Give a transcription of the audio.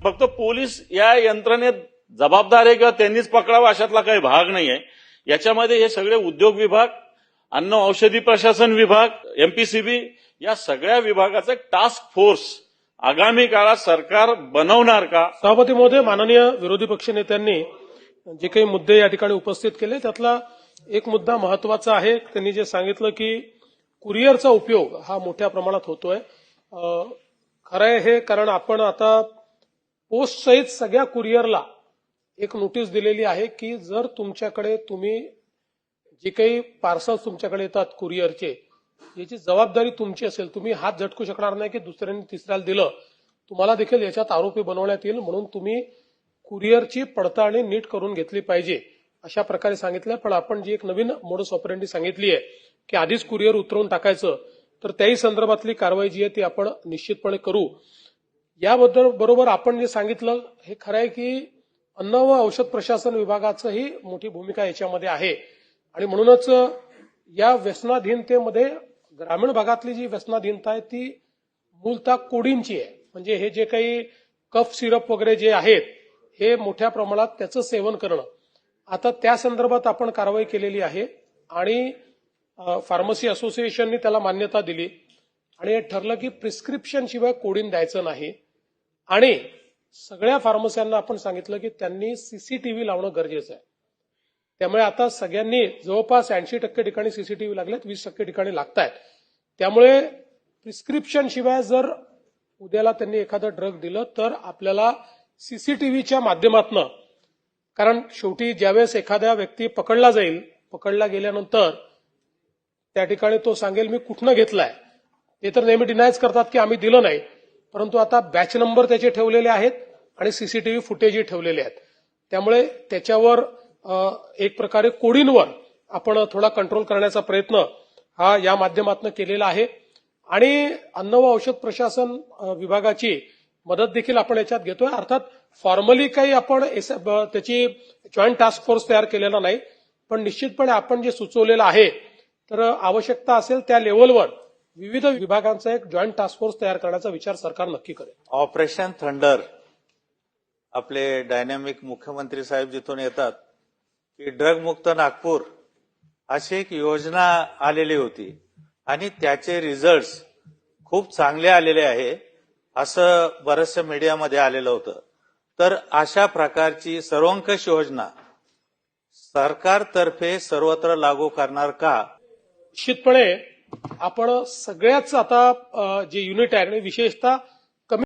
फक्त पोलीस या यंत्रणेत जबाबदार आहे किंवा त्यांनीच पकडावा अशातला काही भाग नाहीये. याच्यामध्ये हे सगळे उद्योग विभाग, अन्न औषधी प्रशासन विभाग, एमपीसीबी या सगळ्या विभागाचं टास्क फोर्स आगामी काळात सरकार बनवणार का? सभापती महोदय, माननीय विरोधी पक्षनेत्यांनी जे काही मुद्दे या ठिकाणी उपस्थित केले त्यातला एक मुद्दा महत्वाचा आहे. त्यांनी जे सांगितलं की कुरिअरचा उपयोग हा मोठ्या प्रमाणात होतोय. खरं आहे हे, कारण आपण आता पोस्ट सहित सगळ्या कुरिअरला एक नोटीस दिलेली आहे की जर तुमच्याकडे तुम्ही जे काही पार्सल्स तुमच्याकडे येतात कुरिअरचे, याची जबाबदारी तुमची असेल. तुम्ही हात झटकू शकणार नाही की दुसऱ्यांनी तिसऱ्याला दिलं, तुम्हाला देखील याच्यात आरोपी बनवण्यात येईल. म्हणून तुम्ही कुरिअरची पडताळणी नीट करून घेतली पाहिजे अशा प्रकारे सांगितलं. पण आपण जी एक नवीन मोडस ऑपरेंडी सांगितली आहे की आधीच कुरिअर उतरवून टाकायचं, तर त्याही संदर्भातली कारवाई जी आहे ती आपण निश्चितपणे करू. याबद्दल बरोबर आपण जे सांगितलं हे खरं आहे की अन्न व औषध प्रशासन विभागाचंही मोठी भूमिका याच्यामध्ये आहे. आणि म्हणूनच या व्यसनाधीनतेमध्ये ग्रामीण भागातली जी व्यसनाधीनता आहे ती मूलतः कोडींची आहे. म्हणजे हे जे काही कफ सिरप वगैरे जे आहेत हे मोठ्या प्रमाणात त्याचं सेवन करणं. आता त्या संदर्भात आपण कारवाई केलेली आहे आणि फार्मसी असोसिएशननी त्याला मान्यता दिली आणि हे ठरलं की प्रिस्क्रिप्शन शिवाय कोडीन द्यायचं नाही. आणि सगळ्या फार्मस्यांना आपण सांगितलं की त्यांनी सीसीटीव्ही लावणं गरजेचं आहे. त्यामुळे आता सगळ्यांनी जवळपास 80% ठिकाणी सीसीटीव्ही लागलेत, 20% ठिकाणी लागतायत. त्यामुळे प्रिस्क्रिप्शन शिवाय जर उद्याला त्यांनी एखादं ड्रग दिलं तर आपल्याला सीसीटीव्हीच्या माध्यमातून, कारण शेवटी ज्यावेळेस एखाद्या व्यक्ती पकडला जाईल, पकडला गेल्यानंतर त्या ठिकाणी तो सांगेल मी कुठनं घेतलाय. ते तर नेहमी डिनायच करतात की आम्ही दिलं नाही, परंतु आता बॅच नंबर त्याचे ठेवलेले आहेत आणि सीसीटीव्ही फुटेजही ठेवलेले आहेत. त्यामुळे त्याच्यावर एक प्रकारे कोडींवर आपण थोडा कंट्रोल करण्याचा प्रयत्न हा या माध्यमातून केलेला आहे. आणि अन्न व औषध प्रशासन विभागाची मदत देखील आपण याच्यात घेतोय. अर्थात फॉर्मली काही आपण त्याची जॉईंट टास्क फोर्स तयार केलेला नाही, पण निश्चितपणे आपण जे सुचवलेलं आहे तर आवश्यकता असेल त्या लेव्हलवर विविध विभागांचा एक जॉईंट टास्क फोर्स तयार करण्याचा विचार सरकार नक्की करेल. ऑपरेशन थंडर, आपले डायनॅमिक मुख्यमंत्री साहेब जिथून येतात की ड्रग मुक्त नागपूर अशी एक योजना आलेली होती आणि त्याचे रिझल्ट खूप चांगले आलेले आहे असं बरचसं मीडियामध्ये आलेलं होतं. तर अशा प्रकारची सर्वंकष योजना सरकारतर्फे सर्वत्र लागू करणार का? निश्चितपणे आपण सगळ्याच आता जे युनिट आहे आणि विशेषतः